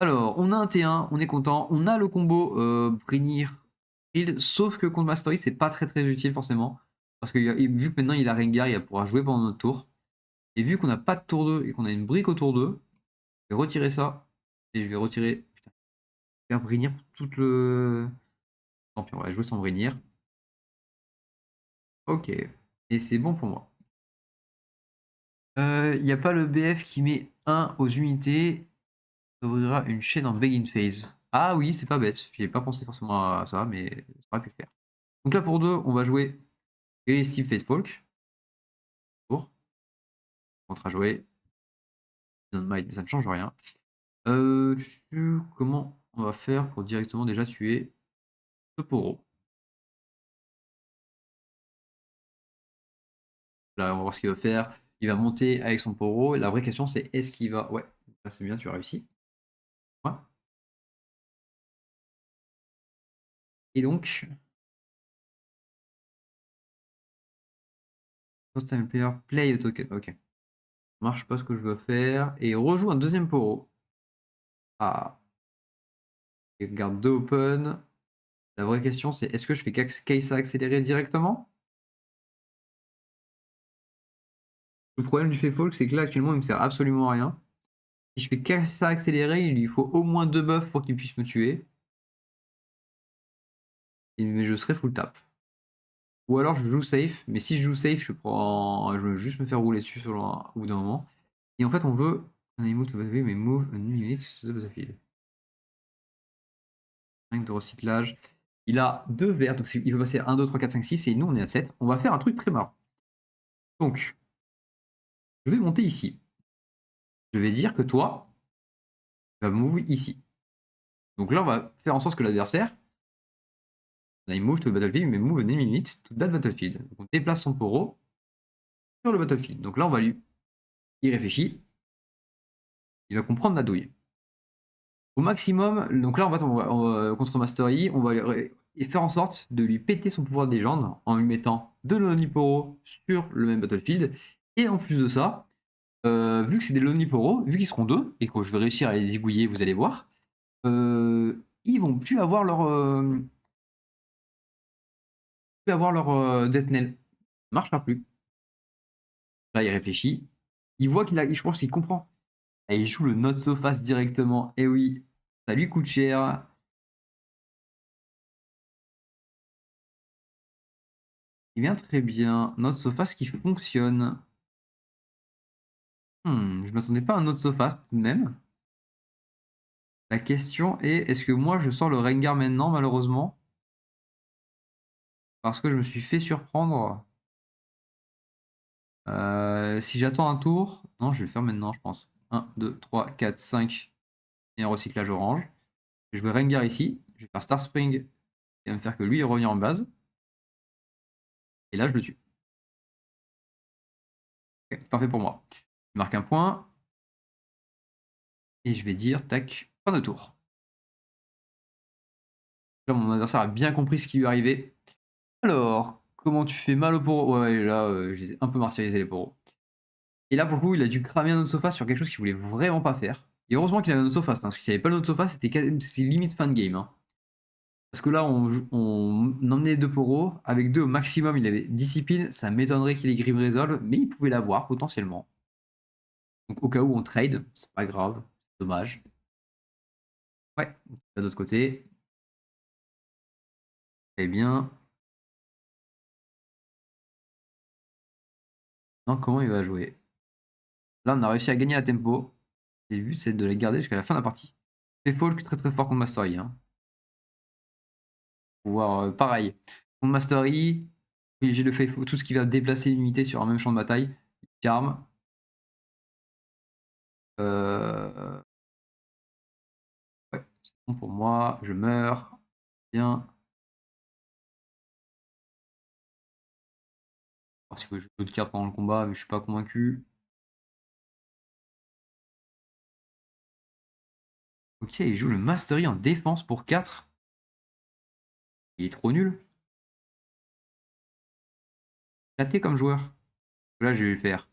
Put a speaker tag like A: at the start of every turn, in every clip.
A: Alors, on a un T1, on est content. On a le combo Brinir Shield, sauf que contre Mastery, c'est pas très utile forcément. Parce que vu que maintenant il a Rengar, il va pouvoir jouer pendant notre tour. Et vu qu'on n'a pas de tour 2 et qu'on a une brique au tour 2, je vais retirer ça. Et je vais retirer. Putain, faire Brinir pour tout le. Tant pis, on va jouer sans Brinir. Ok. Et c'est bon pour moi. Il n'y a pas le BF qui met 1 aux unités. Ça ouvrira une chaîne en begin phase. Ah oui, c'est pas bête. J'y ai pas pensé forcément à ça, mais ça aurait pu le faire. Donc là pour 2, on va jouer Steve Facefolk. Pour. Contre à jouer. Mais ça ne change rien. Comment on va faire pour directement déjà tuer ce Poro? Là, on va voir ce qu'il va faire. Il va monter avec son Poro. Et la vraie question, c'est est-ce qu'il va. Ouais, là c'est bien, tu as réussi. Ouais. Et donc, first time player, play a token. Ok. Ça marche pas ce que je veux faire. Et rejoue un deuxième Poro. Ah. Et garde 2 open. La vraie question, c'est est-ce que je fais Kai'Sa accéléré directement? Le problème du Facefolk, c'est que là, actuellement, il me sert absolument à rien. Si je fais Kai'Sa accéléré, il lui faut au moins 2 buffs pour qu'il puisse me tuer. Mais je serai full tap. Ou alors je joue safe, mais si je joue safe, je veux juste me faire rouler dessus au bout d'un moment. Et en fait, on veut un emote to battlefield, mais move an unit to the battlefield. 5 de recyclage. Il a 2 verts, donc il peut passer 1, 2, 3, 4, 5, 6, et nous on est à 7. On va faire un truc très marrant. Donc, je vais monter ici. Je vais dire que toi, tu vas move ici. Donc là, on va faire en sorte que l'adversaire, il move to the battlefield, mais move an enemy unit to that battlefield. Donc on déplace son poro sur le battlefield. Donc là, on va lui. Il réfléchit. Il va comprendre la douille. Au maximum, donc là, en fait, contre Mastery, on va faire en sorte de lui péter son pouvoir de légende en lui mettant de l'Oniporo sur le même battlefield. Et en plus de ça, vu que c'est des Loniporo, vu qu'ils seront deux, et que je vais réussir à les zigouiller, vous allez voir, ils vont plus avoir leur Death Knell. Ça marchera plus. Là, il réfléchit. Il voit je pense qu'il comprend. Et il joue le Not So Fast directement. Et oui, ça lui coûte cher. Il vient très bien. Not So Fast qui fonctionne. Je m'attendais pas à un Not So Fast tout de même. La question est, est-ce que moi je sors le Rengar maintenant, malheureusement? Parce que je me suis fait surprendre. Si j'attends un tour. Non, je vais le faire maintenant, je pense. 1, 2, 3, 4, 5. Et un recyclage orange. Je vais Rengar ici. Je vais faire Star Spring. Et va me faire que lui il revient en base. Et là, je le tue. Ok, parfait pour moi. Je marque un point. Et je vais dire, tac, fin de tour. Là, mon adversaire a bien compris ce qui lui arrivait. Alors, comment tu fais mal au poro? Ouais, là, j'ai un peu martyrisé les poros. Et là, pour le coup, il a dû cramer un autre sofa sur quelque chose qu'il voulait vraiment pas faire. Et heureusement qu'il avait un autre sofa, hein, parce qu'il n'y avait pas l'autre sofa, c'était limite fin de game. Hein. Parce que là, on emmenait deux poros. Avec deux au maximum, il avait discipline. Ça m'étonnerait qu'il ait grip resolve, mais il pouvait l'avoir potentiellement. Donc au cas où on trade, c'est pas grave, c'est dommage. Ouais, de l'autre côté. Très bien. Non, comment il va jouer? Là, on a réussi à gagner la tempo. Et le but, c'est de les garder jusqu'à la fin de la partie. C'est Folk très très fort contre Mastery. Hein. Pouvoir pareil. Contre Mastery, j'ai le fait tout ce qui va déplacer une unité sur un même champ de bataille. Charme. Ouais, c'est bon pour moi. Je meurs. Bien. Alors, s'il faut que je joue d'autres cartes pendant le combat, mais je suis pas convaincu. Ok, il joue le Mastery en défense pour 4. Il est trop nul. Éclaté comme joueur. Là, je vais le faire.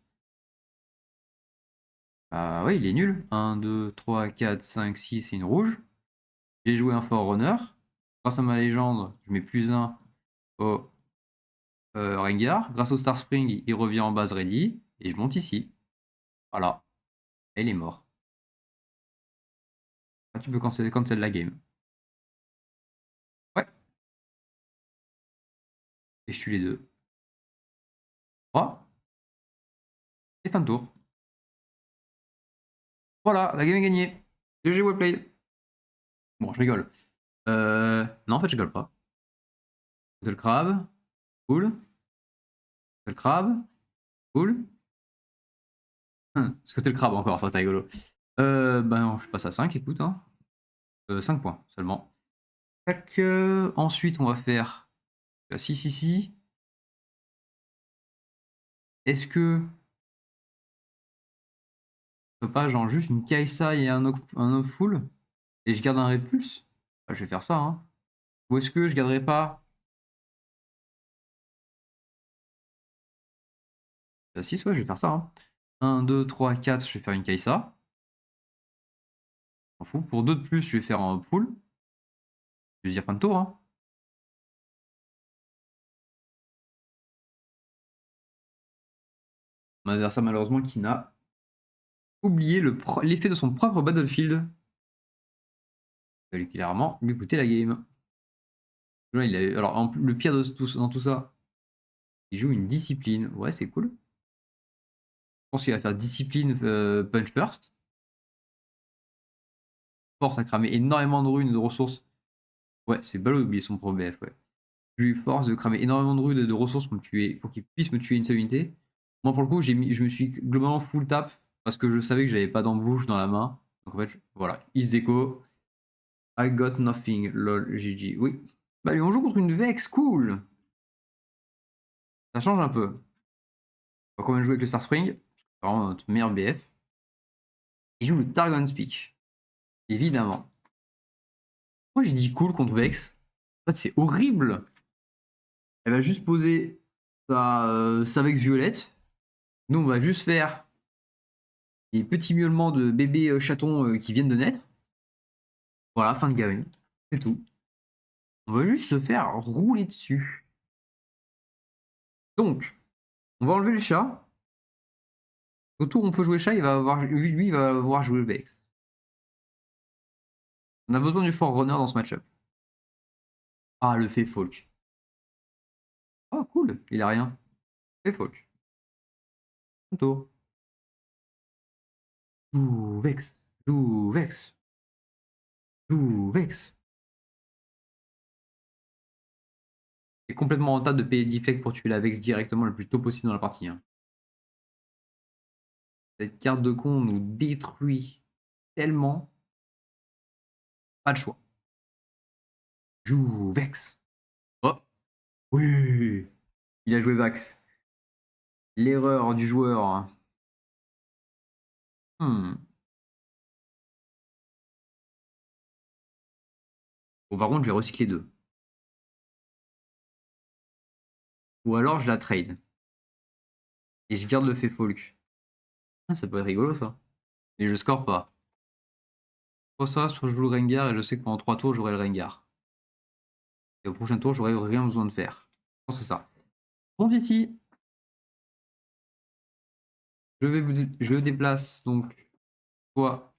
A: Ah oui, il est nul. 1, 2, 3, 4, 5, 6 et une rouge. J'ai joué un Forerunner. Grâce à ma légende, je mets +1 au Rengar. Grâce au Star Spring, il revient en base ready. Et je monte ici. Voilà. Et il est mort. Ah, tu peux cancel la game. Ouais. Et je tue les deux. 3. Et fin de tour. Voilà, la game est gagnée. GG well played. Bon, je rigole. Non, en fait, je rigole pas. Scuttle Crab. Cool. Scuttle Crab. Cool. Scuttle Crab encore, ça va être rigolo. Ben, je passe à 5, écoute. Hein. 5 points seulement. Tac, ensuite, on va faire... Si, si, si. Est-ce que... Je peux pas, genre, juste une Kaisa et un Hope full et je garde un Repulse? Bah, je vais faire ça, hein. Ou est-ce que je garderai pas... 6, ouais, je vais faire ça, hein. 1, 2, 3, 4, je vais faire une Kaisa. M'en fous. Pour 2 de plus, je vais faire un Hope full. Je vais dire fin de tour, hein. Mon adversaire, malheureusement, qui n'a oublié l'effet de son propre Battlefield. Il fallait clairement lui coûter la game. Là, alors, le pire dans tout ça, il joue une discipline. Ouais, c'est cool. Je pense qu'il va faire discipline punch first. Force à cramer énormément de runes et de ressources. Ouais, c'est ballot d'oublier son pro BF, ouais. Je lui force de cramer énormément de runes et de ressources pour qu'il puisse me tuer une seule unité. Moi, pour le coup, je me suis globalement full tap parce que je savais que j'avais pas d'embouche dans la main. Donc en fait, voilà, Is Deco. I got nothing, lol, GG. Oui. Bah, lui, on joue contre une Vex, cool. Ça change un peu. On va quand même jouer avec le Star Spring. C'est vraiment notre meilleur BF. Il joue le Targon Speak. Évidemment. Moi, j'ai dit cool contre Vex. En fait, c'est horrible. Elle va juste poser sa Vex violette. Nous, on va juste faire des petits miaulements de bébés chatons qui viennent de naître. Voilà, fin de game. C'est tout. On va juste se faire rouler dessus. Donc, on va enlever le chat. Autour, on peut jouer chat. Lui, il va avoir joué Vex. On a besoin du Forerunner dans ce match-up. Ah, le fait Folk. Oh, cool. Il a rien. Fait Folk. Tour. Joue Vex. Joue Vex. Joue Vex. C'est complètement rentable de payer defect pour tuer la Vex directement le plus tôt possible dans la partie. Hein. Cette carte de con nous détruit tellement. Pas de choix. Joue Vex. Oh. Oui. Il a joué Vax. L'erreur du joueur. Hmm. Bon, par contre, je vais recycler deux. Ou alors, je la trade. Et je garde le fait folk. Ah, ça peut être rigolo, ça. Et je score pas. Soit ça, soit je joue le Rengar et je sais que pendant 3 tours, j'aurai le Rengar. Et au prochain tour, j'aurai rien besoin de faire. Je pense que c'est ça. Monte ici. Je déplace donc toi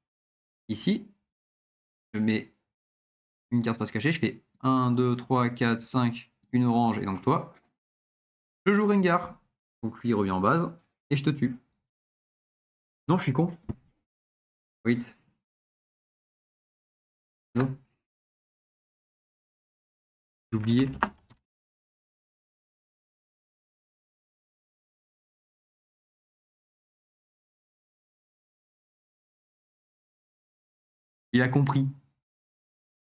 A: ici. Je mets une carte passe cachée. Je fais 1, 2, 3, 4, 5, une orange et donc toi. Je joue Rengar. Donc lui il revient en base et je te tue. Non, je suis con. Wait. Non, j'ai oublié. Il a compris.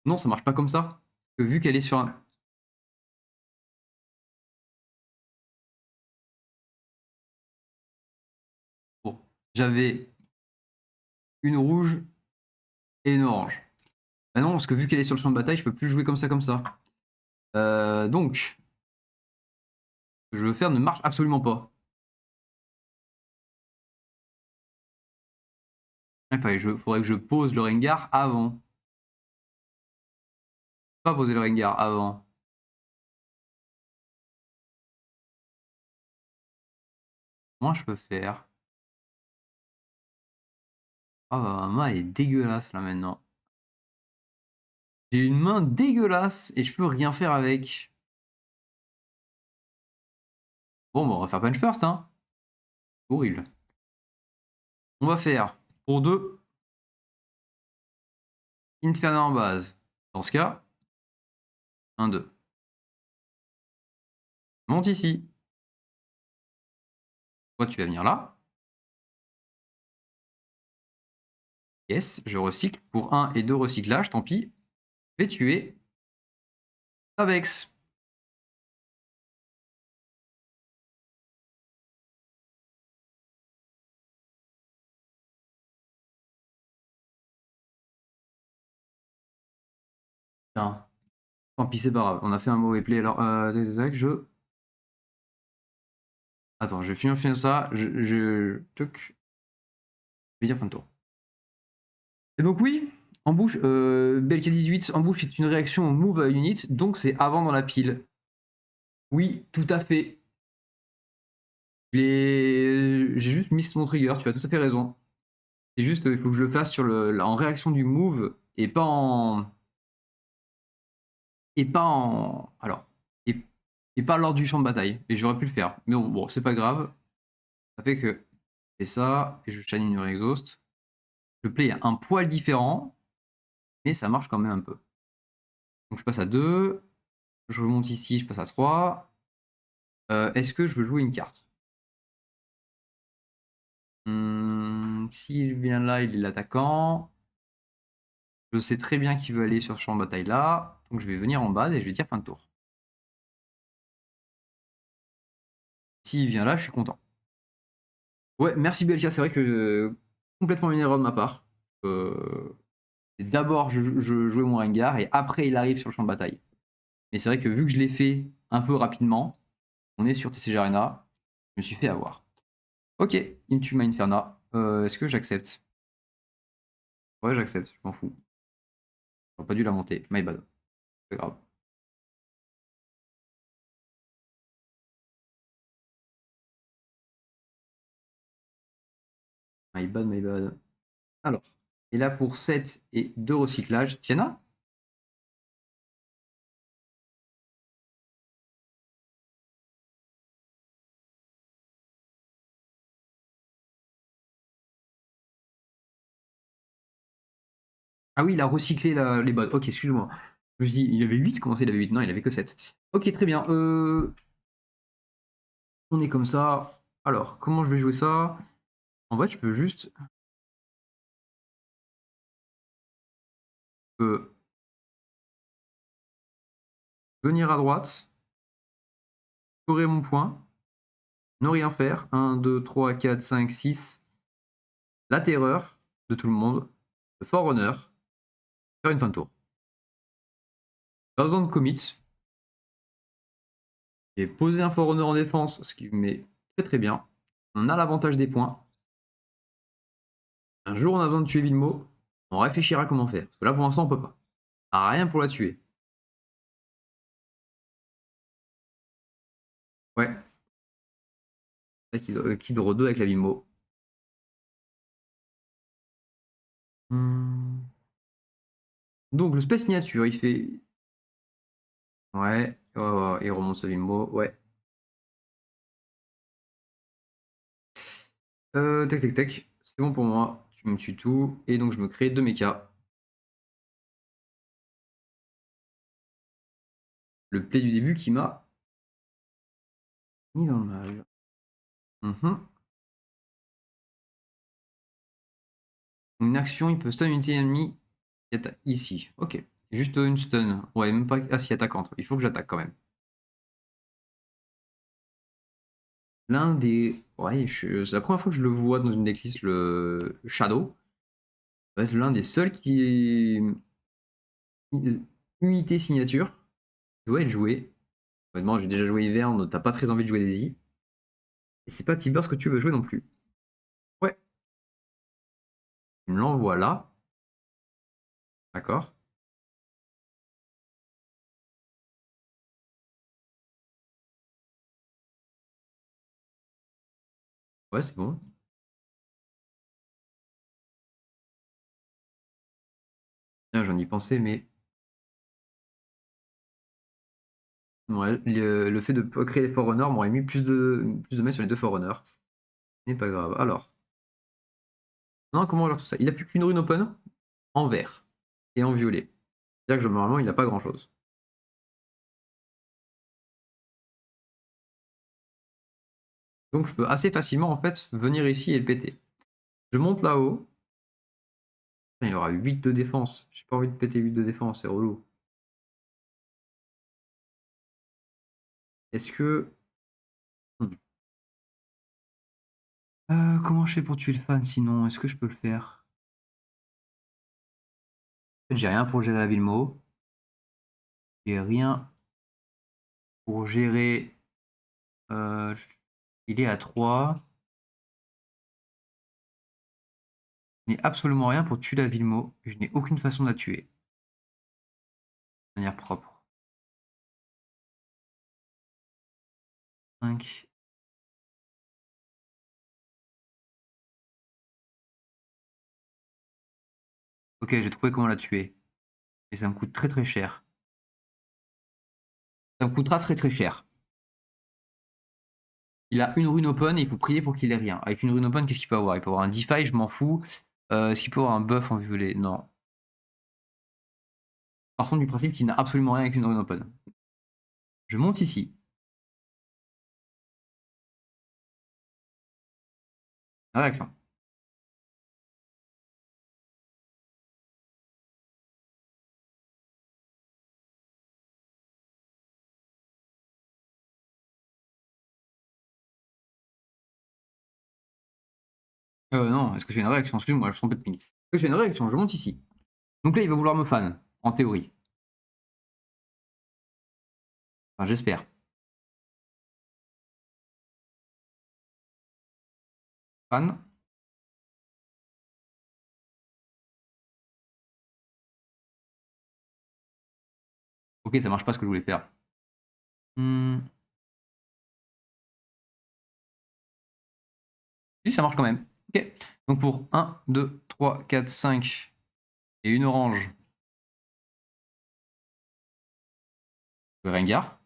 A: Non, ça marche pas comme ça. Parce que vu qu'elle est sur un. Bon, j'avais une rouge et une orange. Ah non, parce que vu qu'elle est sur le champ de bataille, je peux plus jouer comme ça, comme ça. Donc, ce que je veux faire ne marche absolument pas. Faudrait que je pose le Rengar avant. Pas poser le Rengar avant. Comment je peux faire? Ah bah ma main elle est dégueulasse là maintenant. J'ai une main dégueulasse et je peux rien faire avec. Bon bah on va faire punch first hein. Horrible. On va faire pour 2 Inferno en base. Dans ce cas, 1, 2. Monte ici. Toi tu vas venir là. Yes, je recycle. Pour 1 et 2 recyclages, tant pis. Je vais tuer Avex. Putain. Tant pis, c'est pas grave. On a fait un mauvais play. Alors, je... Attends, je vais finir ça. Toc. Je vais dire fin de tour. Et donc oui, embouche, BLK18, embouche est une réaction au move unit, donc c'est avant dans la pile. Oui, tout à fait. J'ai juste mis mon trigger, tu as tout à fait raison. C'est juste, il faut que je le fasse en réaction du move et pas en... Et pas en... Alors, et pas lors du champ de bataille. Et j'aurais pu le faire. Mais bon, c'est pas grave. Ça fait que je fais ça et je channel une exhaust. Le play est un poil différent, mais ça marche quand même un peu. Donc je passe à 2. Je remonte ici, je passe à 3. Est-ce que je veux jouer une carte? S'il vient là, il est l'attaquant. Je sais très bien qu'il veut aller sur ce champ de bataille là. Donc je vais venir en bas et je vais dire fin de tour. S'il vient là, je suis content. Ouais, merci Belka, c'est vrai que complètement une erreur de ma part. D'abord, je jouais mon Rengar et après, il arrive sur le champ de bataille. Mais c'est vrai que vu que je l'ai fait un peu rapidement, on est sur TCG Arena, je me suis fait avoir. Ok, Into My Inferna. Est-ce que j'accepte? Ouais, j'accepte, je m'en fous. J'aurais pas dû la monter, my bad. C'est grave. My bad, my bad. Alors, et là pour 7 et 2 recyclages, Tiana? Ah oui, il a recyclé les bots. Ok, excuse-moi. Je me suis dit, il avait 8, comment ça il avait 8? Non, il avait que 7. Ok, très bien. On est comme ça. Alors, comment je vais jouer ça? En vrai, tu peux juste euh, venir à droite, scorer mon point, ne rien faire. 1, 2, 3, 4, 5, 6. La terreur de tout le monde. Le Forerunner. Faire une fin de tour. Pas besoin de commit. J'ai posé un Forerunner en défense, ce qui me met très très bien. On a l'avantage des points. Un jour on a besoin de tuer Vilmo, on réfléchira comment faire. Parce que là pour l'instant on peut pas. Ah, rien pour la tuer. Ouais. Kid 2 avec la Vilmo. Donc le Space Signature, il fait... Ouais, il remonte sa Vilmo, ouais. Tac tac tac, c'est bon pour moi. Tu me tues tout, et donc je me crée 2 mechas. Le play du début qui m'a mis dans le mal. Une action, il peut stun une unité ennemie ici. Ok. Juste une stun. Ouais, même pas. Ah si, attaquante. Il faut que j'attaque quand même. L'un des. Ouais, c'est la première fois que je le vois dans une decklist, le Shadow. Ça va être l'un des seuls qui. Unité signature. Doit être joué. Honnêtement, j'ai déjà joué Hiverne, t'as pas très envie de jouer Daisy. Et c'est pas Tiber ce que tu veux jouer non plus. Ouais. Tu me l'envoies là. D'accord. Ouais, c'est bon. Tiens, j'en ai pensé, mais ouais, le fait de créer les Forerunners m'aurait mis plus de mails sur les deux Forerunners. Ce n'est pas grave. Alors, non, comment on gère tout ça? Il a plus qu'une rune open en vert et en violet. C'est-à-dire que normalement, il n'a pas grand-chose. Donc, je peux assez facilement, en fait, venir ici et le péter. Je monte là-haut. Il aura 8 de défense. J'ai pas envie de péter 8 de défense, c'est relou. Est-ce que... Hmm. Comment je fais pour tuer le fan sinon? Est-ce que je peux le faire? En fait, j'ai rien pour gérer la Vilmo. J'ai rien pour gérer... il est à 3. Je n'ai absolument rien pour tuer la Vilmo. Je n'ai aucune façon de la tuer. De manière propre. 5. Ok, j'ai trouvé comment la tuer. Et ça me coûte très très cher. Ça me coûtera très très cher. Il a une rune open et il faut prier pour qu'il ait rien. Avec une rune open, qu'est-ce qu'il peut avoir? Il peut avoir un Defy, je m'en fous. Est-ce qu'il peut avoir un buff en violet? Non. Partons du principe qu'il n'a absolument rien avec une rune open. Je monte ici. Réaction. Non, est-ce que j'ai une réaction? Excuse-moi, je me trompe de ping. Est-ce que j'ai une réaction? Je monte ici. Donc là, il va vouloir me fan, en théorie. Enfin, j'espère. Fan. Ok, ça marche pas ce que je voulais faire. Si, ça marche quand même. Ok. Donc pour 1, 2, 3, 4, 5 et une orange, le Rengar.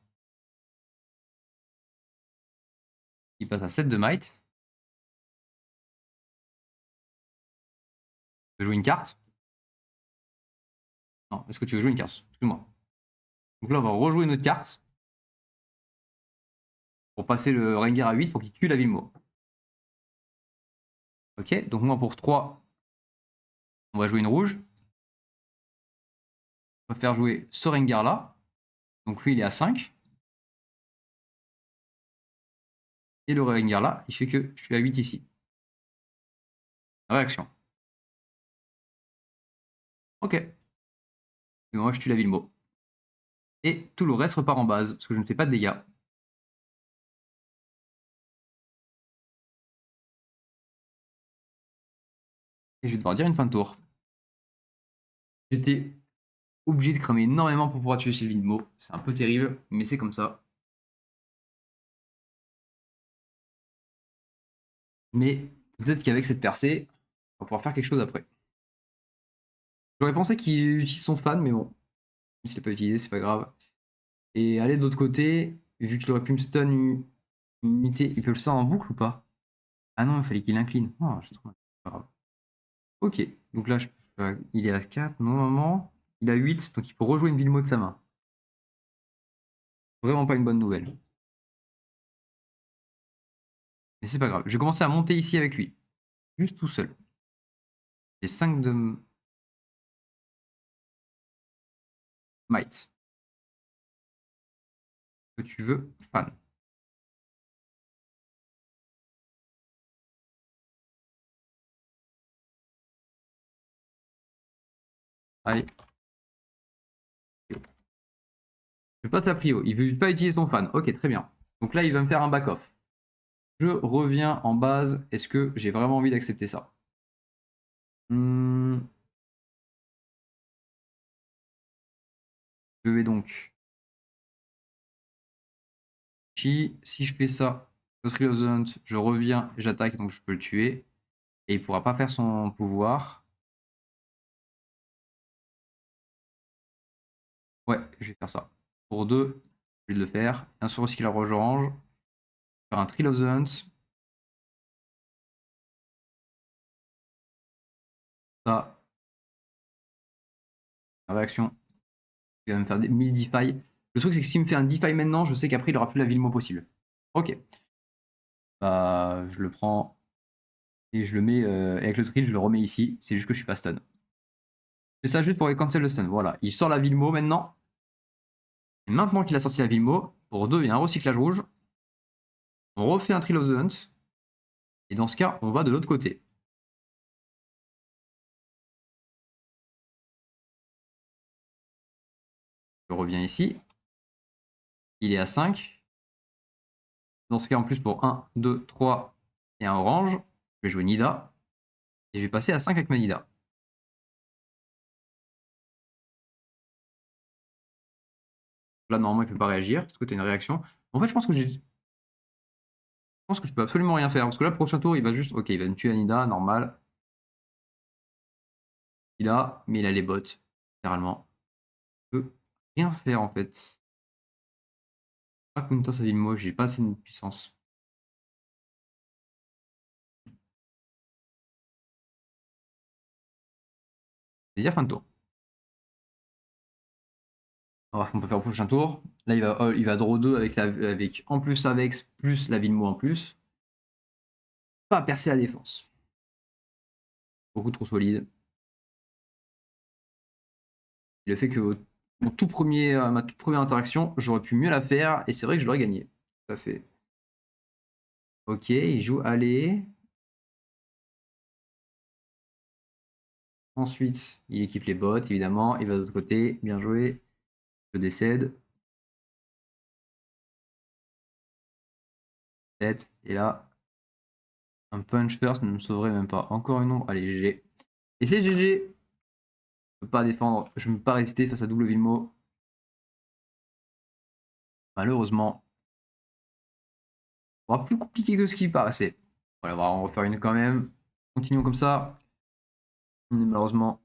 A: Il passe à 7 de might. Tu veux jouer une carte? Non, est-ce que tu veux jouer une carte? Excuse-moi. Donc là, on va rejouer une autre carte pour passer le Rengar à 8 pour qu'il tue la Vilmo. Ok, donc moi pour 3, on va jouer une rouge. On va faire jouer ce Rengar là. Donc lui, il est à 5. Et le Rengar là, il fait que je suis à 8 ici. Réaction. Ok. Et moi, je tue la Vilmo. Et tout le reste repart en base, parce que je ne fais pas de dégâts. Et je vais devoir dire une fin de tour. J'étais obligé de cramer énormément pour pouvoir tuer chez Vilmo. C'est un peu terrible, mais c'est comme ça. Mais peut-être qu'avec cette percée, on va pouvoir faire quelque chose après. J'aurais pensé qu'il utilise son fan, mais bon. S'il l'a pas utilisé, c'est pas grave. Et aller de l'autre côté, vu qu'il aurait pu me stun une unité, il peut le stun en boucle ou pas? Ah non, il fallait qu'il incline. Oh, j'ai trop mal. Pas grave. Ok, donc là, il est à 4, normalement. Il a 8, donc il peut rejouer une Vilmo de sa main. Vraiment pas une bonne nouvelle. Mais c'est pas grave. Je vais commencer à monter ici avec lui. Juste tout seul. J'ai 5 de might. Que tu veux, fan. Allez. Je passe la prio. Il veut pas utiliser son fan. Ok, très bien. Donc là, il va me faire un back-off. Je reviens en base. Est-ce que j'ai vraiment envie d'accepter ça? Je vais donc... Si je fais ça, Hunt, je reviens et j'attaque, donc je peux le tuer. Et il pourra pas faire son pouvoir. Ouais, je vais faire ça. Pour 2, je vais le faire. Un sur aussi la roche orange. Faire un Trill of the Hunt. Ça. La réaction. Il va me faire des 1000 defy. Le truc, c'est que s'il me fait un defy maintenant, je sais qu'après, il aura plus la Vilmo possible. Ok. Bah, je le prends et je le mets avec le Trill, je le remets ici. C'est juste que je suis pas stun. C'est ça juste pour cancel le stun. Voilà. Il sort la Vilmo maintenant. Et maintenant qu'il a sorti la Vilmo, pour 2, il y a un recyclage rouge. On refait un Trill of the Hunt. Et dans ce cas, on va de l'autre côté. Je reviens ici. Il est à 5. Dans ce cas, en plus, pour 1, 2, 3 et un orange, je vais jouer Nida. Et je vais passer à 5 avec ma Nida. Là, normalement, il ne peut pas réagir. Parce que tu as une réaction. En fait, je pense que je peux absolument rien faire. Parce que là, le prochain tour, il va juste... Ok, il va me tuer Nida, normal. Il a, mais il a les bots, littéralement. Je peux rien faire, en fait. Pas Kunta Savilmo, j'ai pas assez de puissance. C'est-à-dire fin de tour. On va voir ce qu'on peut faire au prochain tour. Là, il va draw 2 avec en plus Avex, plus la Vilmo en plus. Pas percer la défense. Beaucoup trop solide. Le fait que ma toute première interaction, j'aurais pu mieux la faire et c'est vrai que je l'aurais gagné. Tout à fait. Ok, il joue aller. Ensuite, il équipe les bots, évidemment. Il va de l'autre côté. Bien joué. Je décède. 7. Et là, un punch first ne me sauverait même pas. Encore une ombre. Allez, GG. Et c'est GG. Je ne peux pas défendre. Je ne peux pas rester face à double Vilmo. Malheureusement. Ce sera plus compliqué que ce qui paraissait. Voilà, on va en refaire une quand même. Continuons comme ça. Malheureusement.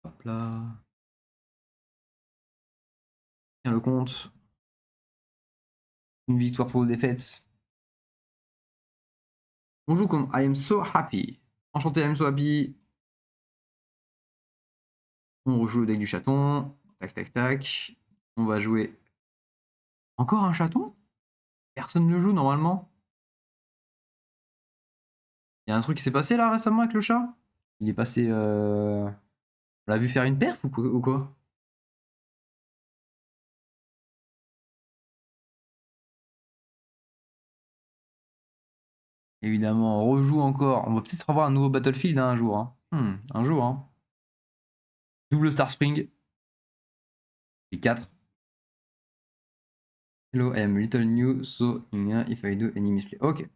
A: Hop là. Tiens le compte. Une victoire pour 2 défaites. On joue comme I am so happy. Enchanté, I am so happy. On rejoue le deck du chaton. Tac, tac, tac. On va jouer. Encore un chaton? Personne ne joue normalement. Il y a un truc qui s'est passé là récemment avec le chat? Il est passé. On l'a vu faire une perf ou quoi? Évidemment, on rejoue encore. On va peut-être avoir un nouveau Battlefield hein, un jour. Hein. Un jour. Hein. Double Star Spring. Et 4. Hello, I am little new, so if I do any misplay. Ok.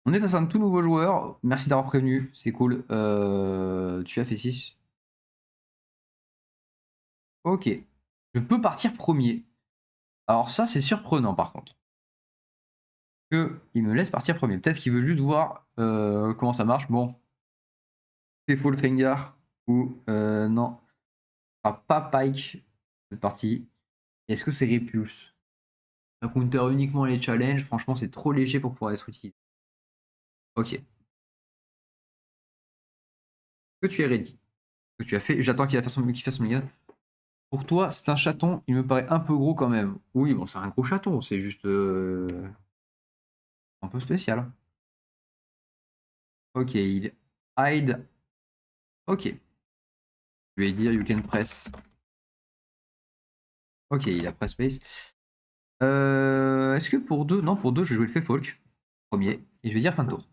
A: On est face à un tout nouveau joueur. Merci d'avoir prévenu, c'est cool. Tu as fait 6. Ok. Je peux partir premier. Alors ça, c'est surprenant par contre. Il me laisse partir premier. Peut-être qu'il veut juste voir comment ça marche. Bon. C'est full Fengar ou non. Pas Pike cette partie. Est-ce que c'est Repulse? Ça counter uniquement les challenges. Franchement, c'est trop léger pour pouvoir être utilisé. Ok. Que tu es ready. Que tu as fait. J'attends qu'il fasse son méga. Pour toi, c'est un chaton. Il me paraît un peu gros quand même. Oui, bon, c'est un gros chaton. C'est juste un peu spécial. Ok, il hide. Ok. Je vais dire you can press. Ok, il a press space. Est-ce que pour 2? Non, pour 2, je vais jouer le Feyfolk. Premier. Et je vais dire fin de tour.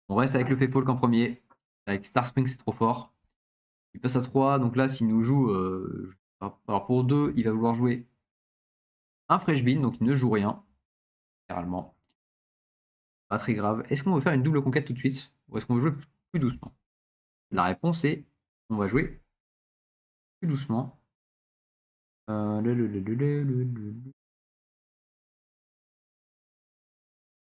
A: On reste avec le Feyfolk en premier. Avec Star Spring, c'est trop fort. Il passe à 3. Donc là, s'il nous joue. Alors pour 2, il va vouloir jouer un Fresh Bean. Donc il ne joue rien. Généralement. Pas très grave. Est-ce qu'on veut faire une double conquête tout de suite? ou est-ce qu'on veut jouer plus doucement? La réponse est on va jouer plus doucement.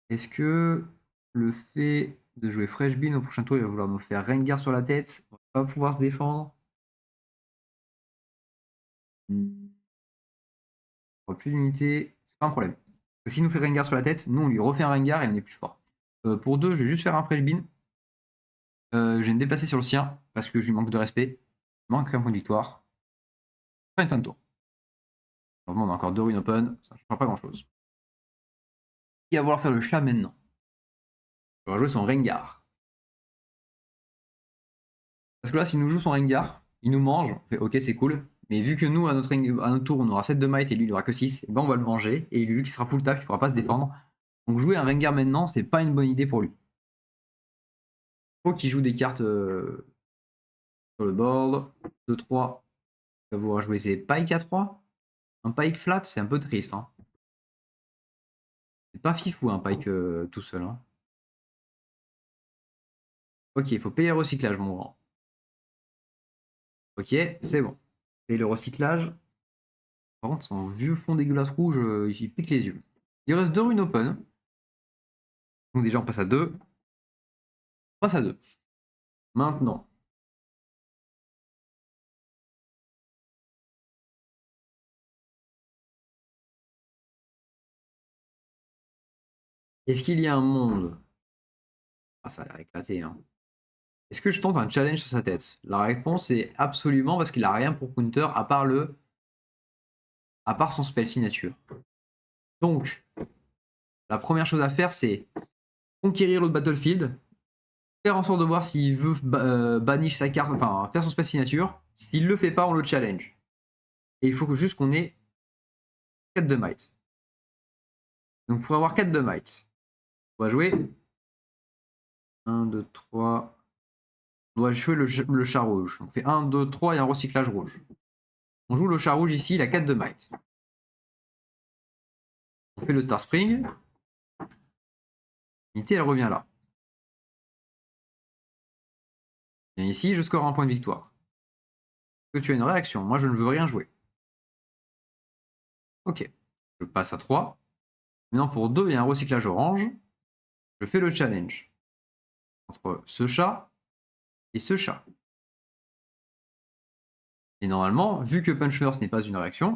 A: Est-ce que le fait de jouer Fresh Bean au prochain tour, il va vouloir nous faire Rengar sur la tête? On va pas pouvoir se défendre. Plus d'unités, c'est pas un problème. Parce que s'il nous fait Rengar sur la tête, nous on lui refait un Rengar et on est plus fort. Pour 2, je vais juste faire un Fresh Bean. Je vais me déplacer sur le sien parce que je lui manque de respect. Il manque un point de victoire. Fin de tour. Alors, on a encore 2 runes open, ça ne changera pas grand chose. Il va vouloir faire le chat maintenant. Il va jouer son Rengar. Parce que là, s'il nous joue son Rengar, il nous mange, on fait ok, c'est cool. Mais vu que nous, à notre tour, on aura 7 de might et lui, il aura que 6, et ben on va le manger. Et vu qu'il sera full tap, il ne pourra pas se défendre. Donc jouer un Rengar maintenant, c'est pas une bonne idée pour lui. Il faut qu'il joue des cartes sur le board. 2-3. Il va vouloir jouer ses Pike à 3. Un Pike flat, c'est un peu triste. Hein. C'est pas fifou un Pike tout seul. Hein. Ok, il faut payer le recyclage, mon grand. Ok, c'est bon. Et le recyclage. Par contre, son vieux fond dégueulasse rouge, il pique les yeux. Il reste 2 runes open. Donc déjà, on passe à 2. On passe à 2. Maintenant. Est-ce qu'il y a un monde? Ah, ça a l'air éclaté. Hein. Est-ce que je tente un challenge sur sa tête? La réponse est absolument parce qu'il a rien pour counter à part son spell signature. Donc, la première chose à faire, c'est conquérir l'autre battlefield, faire en sorte de voir s'il veut bannir sa carte, enfin faire son spell signature. S'il le fait pas, on le challenge. Et il faut que juste qu'on ait 4 de might. Donc pour avoir 4 de might, on va jouer 1, 2, 3. On va jouer le chat rouge. On fait 1, 2, 3 et un recyclage rouge. On joue le chat rouge ici, il a 4 de might. On fait le Star Spring. L'unité, elle revient là. Et ici, je score un point de victoire. Est-ce que tu as une réaction? Moi, je ne veux rien jouer. Ok. Je passe à 3. Maintenant, pour 2, il y a un recyclage orange. Je fais le challenge. Entre ce chat et ce chat. Et normalement, vu que Punch Nurse n'est pas une réaction,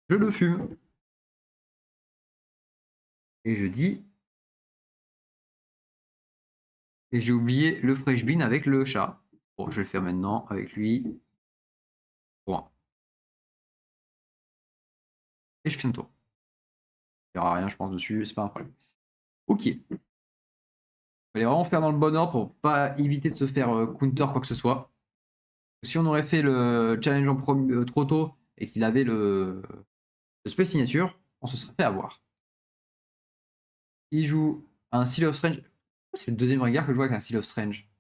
A: je le fume. Et je dis... Et j'ai oublié le Fresh Bean avec le chat. Bon, je vais le faire maintenant avec lui. Bon. Et je fais un tour. Il n'y aura rien, je pense, dessus, c'est pas un problème. Ok. Il fallait vraiment faire dans le bon ordre pour pas éviter de se faire counter quoi que ce soit. Si on aurait fait le challenge trop tôt et qu'il avait le space signature, on se serait fait avoir. Il joue un Seal of Strange. C'est le deuxième Rengar que je vois avec un Seal of Strange.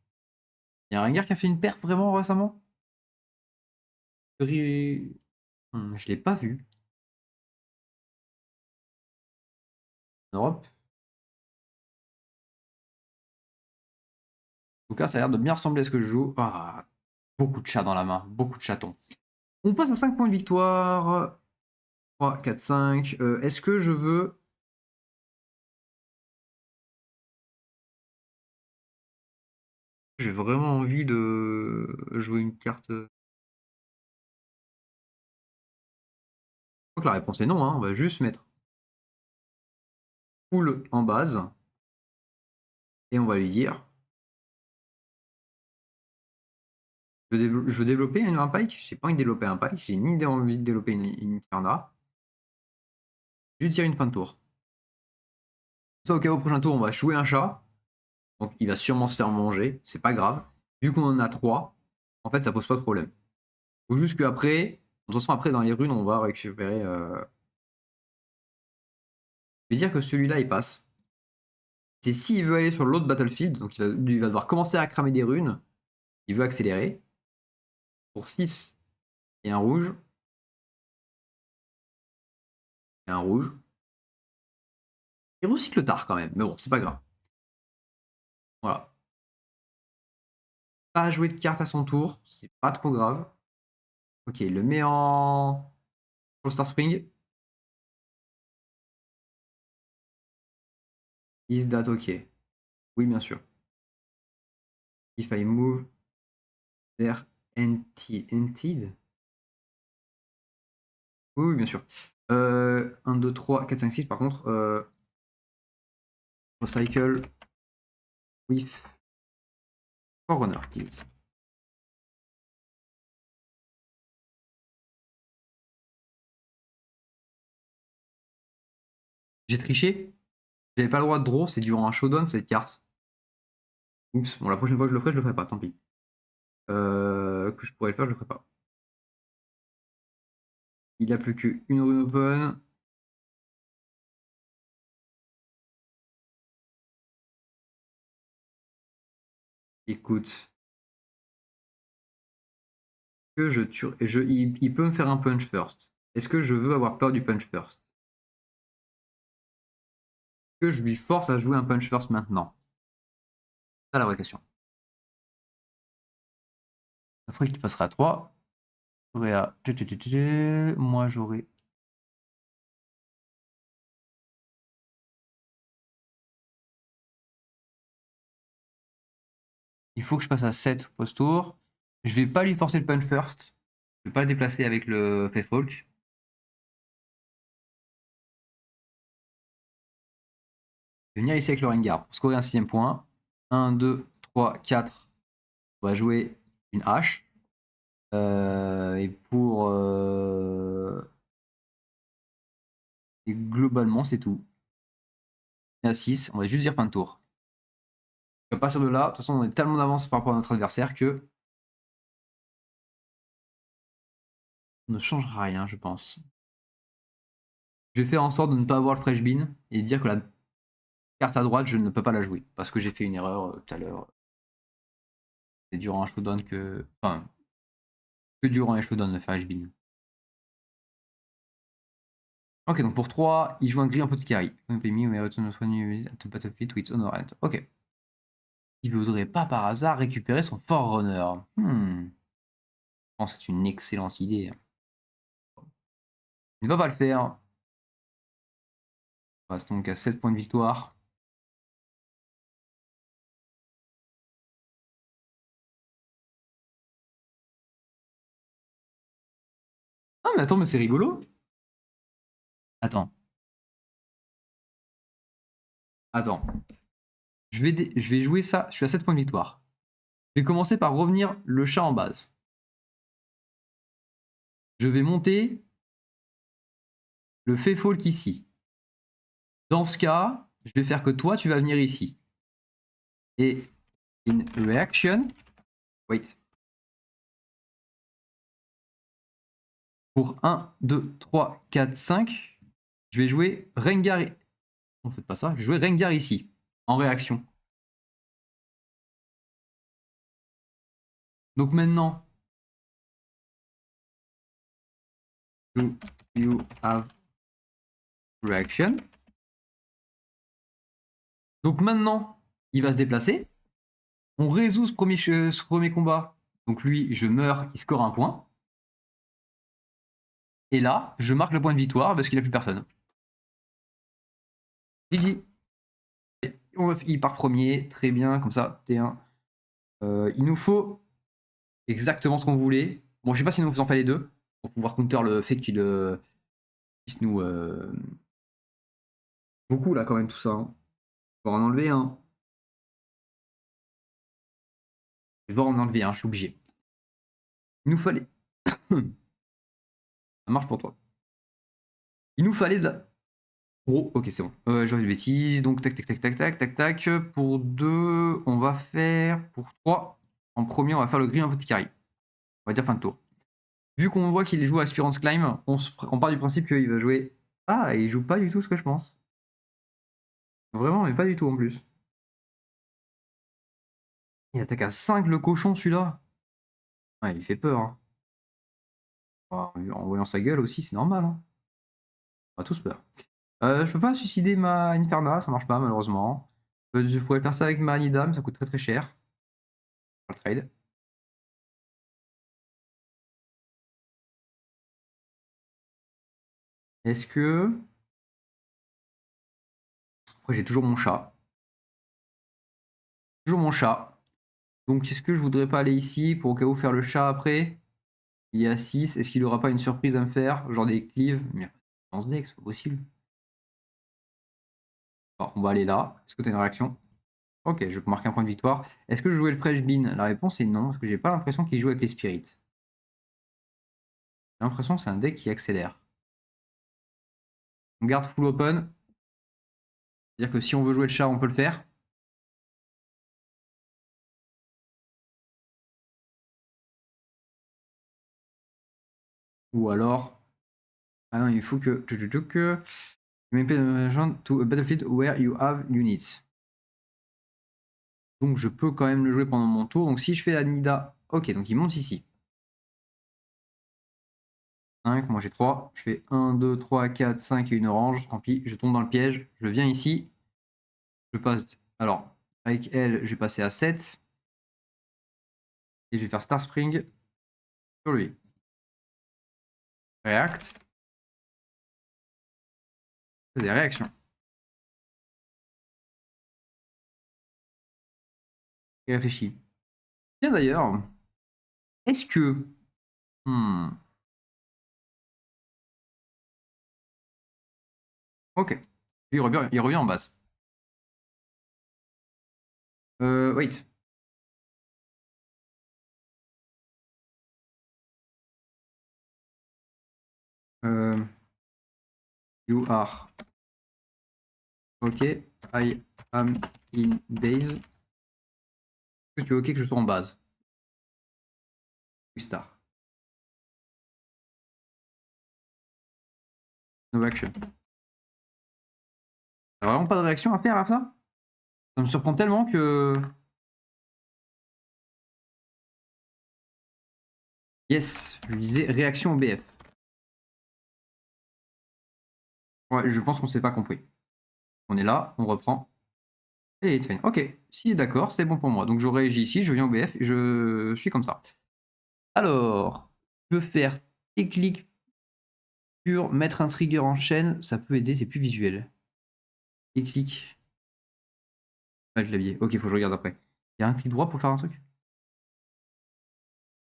A: Il y a un Rengar qui a fait une perf vraiment récemment? Je l'ai pas vu. En Europe. En tout cas, ça a l'air de bien ressembler à ce que je joue. Ah, beaucoup de chats dans la main, beaucoup de chatons. On passe à 5 points de victoire. 3, 4, 5. Est-ce que je veux... J'ai vraiment envie de jouer une carte... Je crois que la réponse est non, hein. On va juste mettre full en base. Et on va lui dire... Je veux développer un pike. J'ai pas envie de développer un pike. J'ai ni envie de développer une Inferna. Je lui tire une fin de tour. Ça, au cas où, au prochain tour, on va jouer un chat. Donc, il va sûrement se faire manger. C'est pas grave. Vu qu'on en a 3, en fait, ça pose pas de problème. Faut juste qu'après, de toute façon, après, dans les runes, on va récupérer... Je vais dire que celui-là, il passe. C'est s'il veut aller sur l'autre battlefield, donc il va devoir commencer à cramer des runes. Il veut accélérer. Pour 6 et un rouge. Et un rouge. Il recycle tard quand même, mais bon, c'est pas grave. Voilà. pas jouer de carte à son tour, c'est pas trop grave. Ok, il le met en Star Spring. Is that ok? Oui, bien sûr. If I move there entered. Oui, oui, bien sûr. 1, 2, 3, 4, 5, 6, par contre, recycle with Forerunner, please. J'ai triché. J'avais pas le droit de draw, c'est durant un showdown cette carte. Oups, bon, la prochaine fois que je le ferai pas, tant pis. Que je pourrais le faire, je le ferai pas. Il a plus qu'une rune open. Écoute. Que je tue. Il peut me faire un punch first. Est-ce que je veux avoir peur du punch first? Est-ce que je lui force à jouer un punch first maintenant? C'est ça la vraie question. Après qu'il passera à 3. J'aurai à... Moi j'aurai... Il faut que je passe à 7 post-tour. Je vais pas lui forcer le punch first. Je vais pas le déplacer avec le Faithfolk. Je vais venir ici avec le Rengar pour scorer un 6ème point. 1, 2, 3, 4. On va jouer une hache. Et pour... Et globalement, c'est tout. Et à 6, on va juste dire fin de tour. À partir de là, de toute façon, on est tellement d'avance par rapport à notre adversaire que ça ne changera rien, je pense. Je vais faire en sorte de ne pas avoir le fresh bean et dire que la carte à droite, je ne peux pas la jouer parce que j'ai fait une erreur tout à l'heure. C'est durant un showdown que. Enfin, que durant un showdown le fresh bean. Ok, donc pour 3, il joue un gris en petit carry. Ok. Il n'oserait pas par hasard récupérer son Forerunner. Je pense que c'est une excellente idée. Il ne va pas le faire. On reste donc à 7 points de victoire. Ah, mais attends, mais c'est rigolo. Attends. Attends. Je vais jouer ça. Je suis à 7 points de victoire. Je vais commencer par revenir le chat en base. Je vais monter le Faithfolk ici. Dans ce cas, je vais faire que toi, tu vas venir ici. Et in reaction, wait. Pour 1, 2, 3, 4, 5, je vais jouer Rengar. On ne fait pas ça. Je vais jouer Rengar ici, en réaction. Donc maintenant, do you have reaction? Donc maintenant, il va se déplacer. On résout ce premier combat. Donc lui, je meurs, il score un point. Et là, je marque le point de victoire parce qu'il n'a plus personne. GG. Il part premier, très bien, comme ça, T1. Il nous faut exactement ce qu'on voulait. Bon, je sais pas si nous en fait les deux, pour pouvoir counter le fait qu'il puisse nous... Beaucoup là quand même tout ça. Hein. Je vais en enlever un. Je vais devoir en enlever un, je suis obligé. Il nous fallait... Ça marche pour toi. Il nous fallait de la... Oh, ok, c'est bon. Je vois des bêtises. Donc, tac, tac, tac, tac, tac, tac, tac. Pour 2, on va faire... Pour 3, en premier, on va faire le gris en petit carré. On va dire fin de tour. Vu qu'on voit qu'il joue Aspirance Climb, on part du principe qu'il va jouer... Ah, il joue pas du tout ce que je pense. Vraiment, mais pas du tout en plus. Il attaque à 5 le cochon celui-là. Ouais, il fait peur. Hein. En voyant sa gueule aussi, c'est normal. Hein. On a tous peur. Je peux pas suicider ma Inferna, ça marche pas malheureusement. Je pourrais faire ça avec ma Nidam, ça coûte très très cher. Pas le trade. Est-ce que... Après, j'ai toujours mon chat. Toujours mon chat. Donc, est-ce que je voudrais pas aller ici pour au cas où faire le chat après? Il est à 6. Est-ce qu'il aura pas une surprise à me faire? Genre des cleaves? Mais dans ce deck, c'est pas possible. Bon, on va aller là. Est-ce que tu as une réaction? Ok, je peux marquer un point de victoire. Est-ce que je jouais le Fresh Bean? La réponse est non, parce que j'ai pas l'impression qu'il joue avec les spirits. J'ai l'impression que c'est un deck qui accélère. On garde full open. C'est-à-dire que si on veut jouer le chat, on peut le faire. Ou alors... Ah non, il faut que... You may play the agent to a battlefield where you have units. Donc je peux quand même le jouer pendant mon tour. Donc si je fais la Nida... Ok, donc il monte ici. 5, moi j'ai 3. Je fais 1, 2, 3, 4, 5 et une orange. Tant pis, je tombe dans le piège. Je viens ici. Je passe... Alors, avec elle, je vais passer à 7. Et je vais faire Star Spring sur lui. React. Des réactions. Et réfléchis. Tiens d'ailleurs, est-ce que... Ok. Il revient en base. Wait. You are. Ok. I am in base. Est-ce que tu es ok que je sois en base? Star. No action. T'as vraiment pas de réaction à faire à ça? Ça me surprend tellement que... Yes, je disais réaction au BF. Ouais, je pense qu'on s'est pas compris. On est là, on reprend. Et it's fine. Ok, si d'accord, c'est bon pour moi. Donc je réagis ici, je viens au BF et je suis comme ça. Alors, je peux faire tes clics pur, mettre un trigger en chaîne, ça peut aider, c'est plus visuel. Et clic. Ah, je l'ai. Ok, faut que je regarde après. Il y a un clic droit pour faire un truc?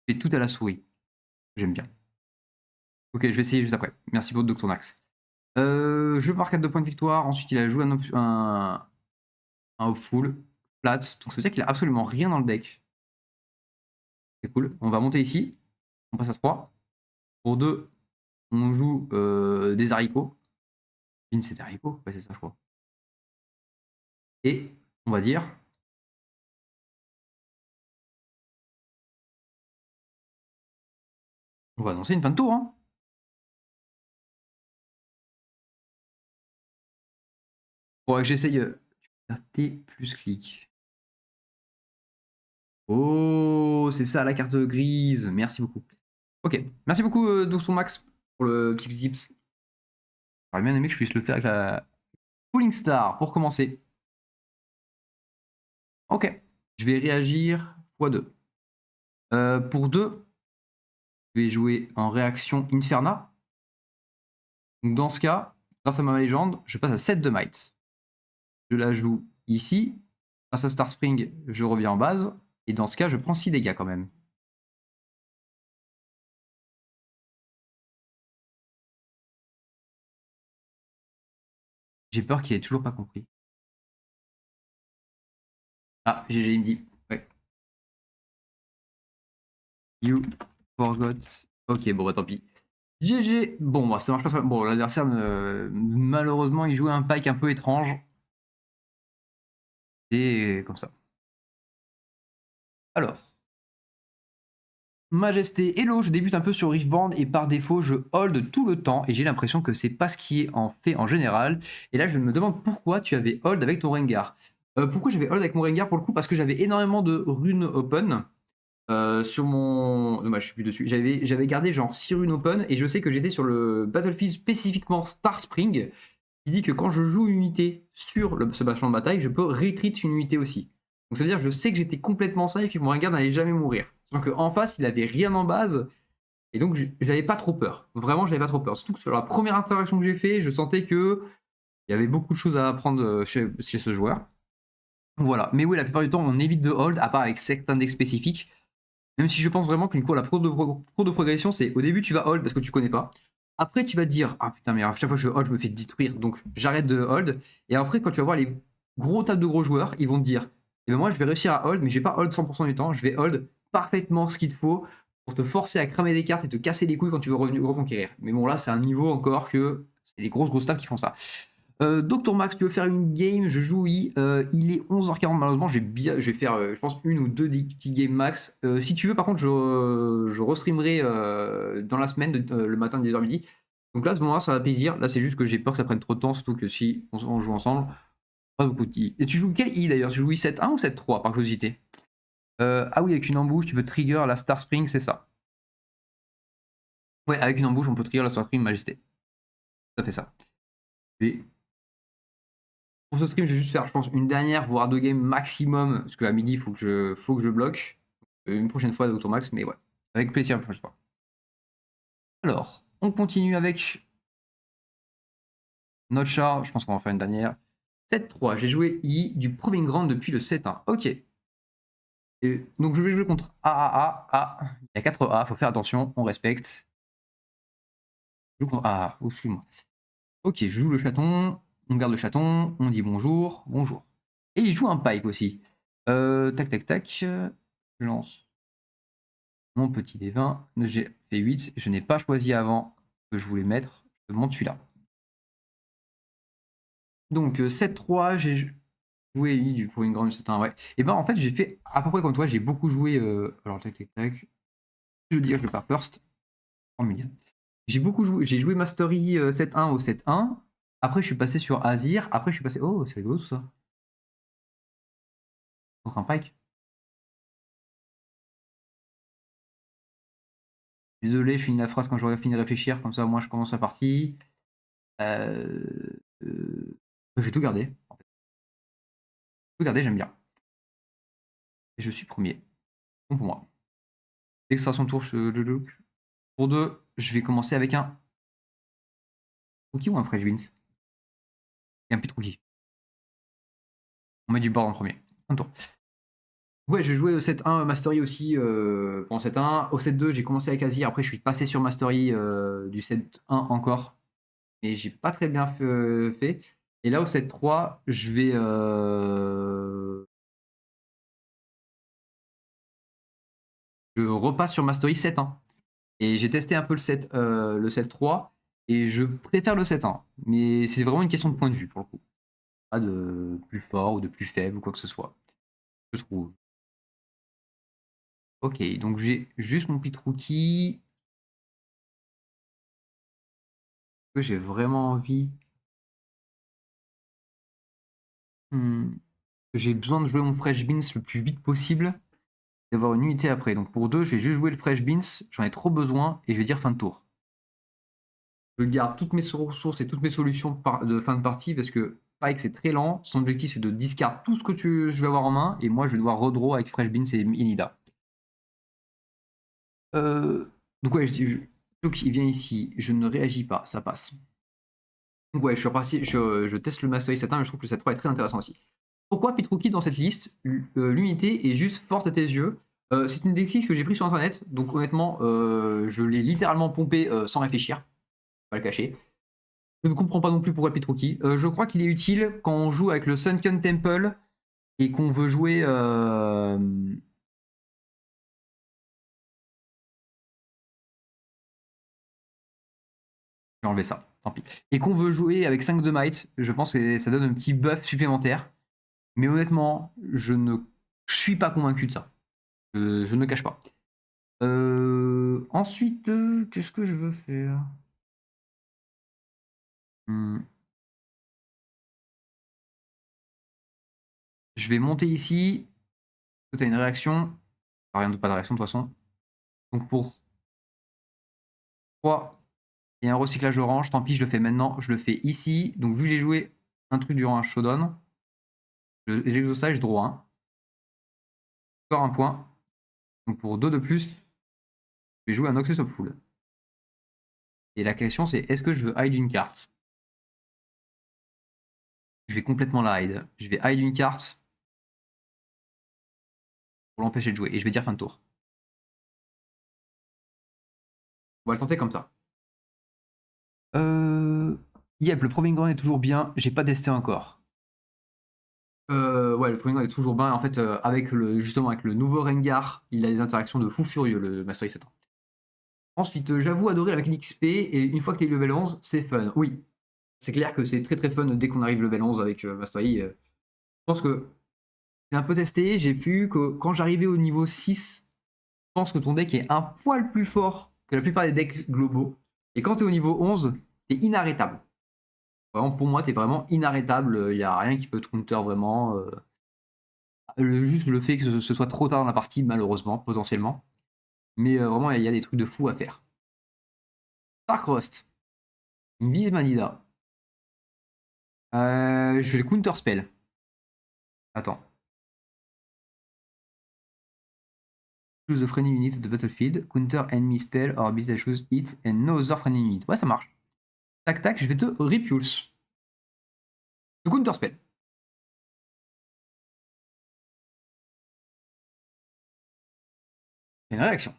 A: Je fais tout à la souris. J'aime bien. Ok, je vais essayer juste après. Merci pour Dr. Nax. Je marque 2 points de victoire. Ensuite, il a joué un up full, flat. Donc ça veut dire qu'il a absolument rien dans le deck. C'est cool. On va monter ici. On passe à 3. Pour 2, on joue des haricots. C'est des haricots? Ouais, c'est ça, je crois. Et on va dire... On va annoncer une fin de tour. Hein. Faudrait que j'essaye... T plus clic. Oh, c'est ça la carte grise. Merci beaucoup. Ok, merci beaucoup Doxon Max pour le petit tips. J'aurais bien aimé que je puisse le faire avec la Pooling Star pour commencer. Ok, je vais réagir x2. Pour 2, je vais jouer en réaction Inferna. Donc dans ce cas, grâce à ma légende, je passe à 7 de might. Je la joue ici. Grâce à Star Spring, je reviens en base. Et dans ce cas, je prends 6 dégâts quand même. J'ai peur qu'il ait toujours pas compris. Ah, GG, il me dit. Ouais. You forgot. Ok, bon, bah tant pis. GG. Bon, bah, ça marche pas. Bon, l'adversaire, malheureusement, il jouait un pack un peu étrange. Et comme ça. Alors. Majesté, hello, je débute un peu sur Riftband et par défaut je hold tout le temps et j'ai l'impression que c'est pas ce qui est en fait en général. Et là je me demande pourquoi tu avais hold avec ton Rengar. Pourquoi j'avais hold avec mon Rengar pour le coup? Parce que j'avais énormément de runes open sur mon... Dommage, je suis plus dessus. J'avais gardé genre 6 runes open et je sais que j'étais sur le Battlefield spécifiquement Star Spring qui dit que quand je joue une unité sur ce bastion de bataille, je peux retreat une unité aussi. Donc ça veut dire que je sais que j'étais complètement safe et que mon Rengar n'allait jamais mourir. Donc en face, il avait rien en base. Et donc, j'avais pas trop peur. Vraiment, j'avais pas trop peur. Surtout que sur la première interaction que j'ai fait, je sentais que il y avait beaucoup de choses à apprendre chez ce joueur. Voilà. Mais oui, la plupart du temps, on évite de hold, à part avec certains decks spécifiques. Même si je pense vraiment qu'une cour, la cour de progression, c'est au début, tu vas hold parce que tu connais pas. Après, tu vas te dire, ah putain, mais à chaque fois que je hold, je me fais détruire. Donc, j'arrête de hold. Et après, quand tu vas voir les gros tables de gros joueurs, ils vont te dire, eh ben moi, je vais réussir à hold, mais je vais pas hold 100% du temps. Je vais hold parfaitement ce qu'il te faut pour te forcer à cramer des cartes et te casser les couilles quand tu veux reconquérir. Mais bon, là, c'est un niveau encore que c'est les grosses tables qui font ça. Dr Max, tu veux faire une game? Je joue, oui. Il est 11h40, malheureusement. Je vais faire, je pense, une ou deux petits games max. Si tu veux, par contre, je restreamerai dans la semaine, le matin de 10h midi. Donc là, à ce moment-là, ça va plaisir. Là, c'est juste que j'ai peur que ça prenne trop de temps, surtout que si on joue ensemble, pas beaucoup de I. Et tu joues quel I d'ailleurs? Tu joues I 7-1 ou 7-3 par curiosité? Ah oui, avec une embouche, tu peux trigger la Star Spring, c'est ça. Ouais, avec une embouche, on peut trigger la Star Spring Majesté. Ça fait ça. Et pour ce stream, je vais juste faire, je pense, une dernière, voire deux games maximum, parce qu'à midi, il faut que je bloque. Une prochaine fois d'Automax, mais ouais, avec plaisir une prochaine fois. Alors, on continue avec notre char. Je pense qu'on va en faire une dernière. 7-3, j'ai joué I du Proving Ground depuis le 7-1. Ok. Et donc, je vais jouer contre A. Il y a 4 A, faut faire attention, on respecte. Je joue contre A. Oh, excuse-moi. Ok, je joue le chaton, on garde le chaton, on dit bonjour, bonjour. Et il joue un pipe aussi. Tac. Je lance mon petit D20. J'ai fait 8. Je n'ai pas choisi avant que je voulais mettre. Je monte celui-là. Donc 7-3, j'ai joué pour une grande 7-1, ouais. Et ben en fait, j'ai fait à peu près comme toi. J'ai beaucoup joué. Alors, tac. Je veux dire, je pars first. Oh, million. J'ai beaucoup joué. J'ai joué Mastery 7-1 au 7-1. Après, je suis passé sur Azir. Après, je suis passé. Oh, c'est rigolo ça. Contre un Pike. Désolé, je finis la phrase quand j'aurai fini de réfléchir, comme ça au moins je commence la partie. Euh, je vais tout garder. En fait. Tout garder, j'aime bien. Et je suis premier. Bon pour moi. Dès que ce sera son tour, je look. Pour 2, je vais commencer avec un Rookie ou un Fresh Beans? Et un Pit Rookie. On met du board en premier. Un tour. Ouais, je jouais au 7-1 Mastery aussi pendant 7-1. Au 7-2, j'ai commencé avec Azir. Après, je suis passé sur Mastery du 7-1 encore. Et j'ai pas très bien fait. Et là, au 7-3, je repasse sur Mastery 7-1. Et j'ai testé un peu le 7-3. Et je préfère le 7-1. Mais c'est vraiment une question de point de vue pour le coup. Pas de plus fort ou de plus faible ou quoi que ce soit. Je trouve. Ok, donc j'ai juste mon pit rookie. Que j'ai vraiment envie. Hmm, J'ai besoin de jouer mon Fresh Beans le plus vite possible. D'avoir une unité après. Donc pour 2, je vais juste jouer le Fresh Beans. J'en ai trop besoin. Et je vais dire fin de tour. Je garde toutes mes ressources et toutes mes solutions de fin de partie parce que Pike c'est très lent. Son objectif c'est de discard tout ce que je vais avoir en main et moi je vais devoir redraw avec Fresh Beans et Inida. Donc ouais, donc il vient ici, je ne réagis pas, ça passe. Donc ouais, je suis reparti, je teste le Mastery 7-1 mais je trouve que le 7-3 est très intéressant aussi. Pourquoi Pitruki dans cette liste? L'unité est juste forte à tes yeux. C'est une liste que j'ai pris sur internet, donc honnêtement, je l'ai littéralement pompé sans réfléchir, pas le cacher. Je ne comprends pas non plus pourquoi Petruki. Je crois qu'il est utile quand on joue avec le Sunken Temple et qu'on veut jouer. J'ai enlevé ça, tant pis. Et qu'on veut jouer avec 5 de might, je pense que ça donne un petit buff supplémentaire. Mais honnêtement, je ne suis pas convaincu de ça. Je ne cache pas. Ensuite, qu'est-ce que je veux faire? Hmm. Je vais monter ici. Tu as une réaction. Rien de pas de réaction de toute façon. Donc pour 3, il y a un recyclage orange, tant pis, je le fais maintenant, je le fais ici. Donc vu que j'ai joué un truc durant un showdown, j'exauce droit 1. Encore un point. Donc pour 2 de plus, Je vais jouer un Noxus of Fool. Et la question c'est, est-ce que je veux hide une carte? Je vais complètement la hide. Je vais hide une carte pour l'empêcher de jouer. Et je vais dire fin de tour. On va le tenter comme ça. Yep, le Proving Ground est toujours bien. J'ai pas testé encore. Ouais, le Proving Ground est toujours bien. En fait, justement avec le nouveau Rengar, il a des interactions de fou furieux, le Mastery 7 ans. Ensuite, j'avoue adorer la mécanique XP. Et une fois que tu es level 11, c'est fun. Oui, c'est clair que c'est très très fun dès qu'on arrive level 11 avec Mastery. Je pense que j'ai un peu testé. J'ai vu que quand j'arrivais au niveau 6, je pense que ton deck est un poil plus fort que la plupart des decks globaux. Et quand tu es au niveau 11, tu es inarrêtable. Vraiment, pour moi, tu es vraiment inarrêtable. Il n'y a rien qui peut te counter vraiment. Juste le fait que ce soit trop tard dans la partie, malheureusement, potentiellement. Mais vraiment, il y a des trucs de fou à faire. Starcrost. Une vise Manida. Je vais le counter spell. Attends. Choose a friendly unit at the battlefield. Counter enemy spell or beast that choose it and no other friendly unit. Ouais, ça marche. Tac tac, je vais te repulse. Le counter spell. C'est une réaction.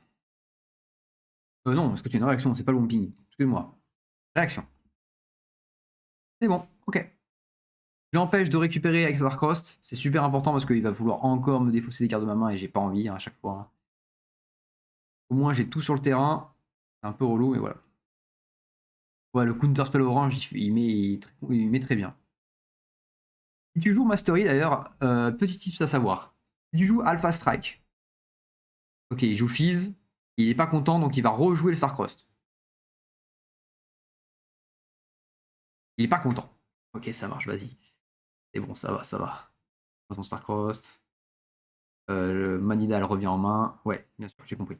A: Non, est-ce que tu as une réaction? C'est pas le womping. Excuse-moi. Réaction. C'est bon, ok. Je l'empêche de récupérer avec Starcrost. C'est super important parce qu'il va vouloir encore me défausser des cartes de ma main et j'ai pas envie à chaque fois. Hein. Au moins, j'ai tout sur le terrain. C'est un peu relou, mais voilà. Ouais, le counter spell orange, il met très bien. Si tu joues Mastery, d'ailleurs, petit tips à savoir. Si tu joues Alpha Strike, ok, il joue Fizz, il est pas content, donc il va rejouer le Starcrost. Il est pas content. Ok, ça marche, vas-y. C'est bon, ça va, ça va. Son Starcrost. Le Manida, elle revient en main. Ouais, bien sûr, j'ai compris.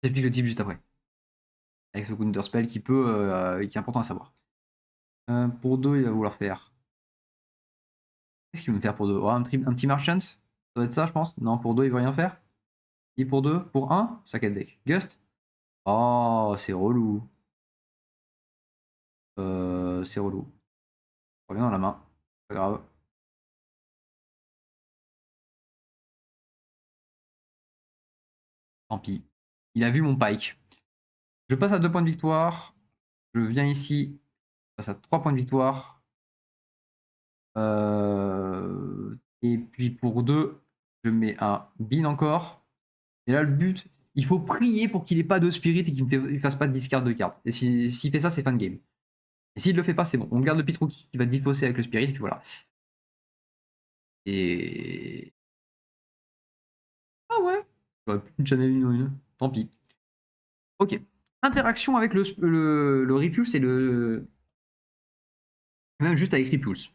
A: J'explique le type juste après. Avec ce counter spell qui est important à savoir. Pour 2, il va vouloir faire. Qu'est-ce qu'il veut me faire pour 2? Oh, un petit Merchant? Ça doit être ça, je pense. Non, pour 2, il veut rien faire. Et pour 2? Pour 1? Saccade deck. Gust? Oh, c'est relou. C'est relou. Reviens dans la main. Pas grave. Tant pis. Il a vu mon pike. Je passe à 2 points de victoire. Je viens ici. Je passe à 3 points de victoire. Et puis pour 2, je mets un bin encore. Et là, le but, il faut prier pour qu'il ait pas de spirit et qu'il ne fasse pas de discard de cartes. Et s'il fait ça, c'est fin de game. Et s'il le fait pas, c'est bon. On garde le Pitrouki qui va disposer avec le spirit, et puis voilà. Et. Ah ouais. J'aurais pu channel une. Tant pis. Ok. Interaction avec le Repulse et le. Même juste avec Repulse.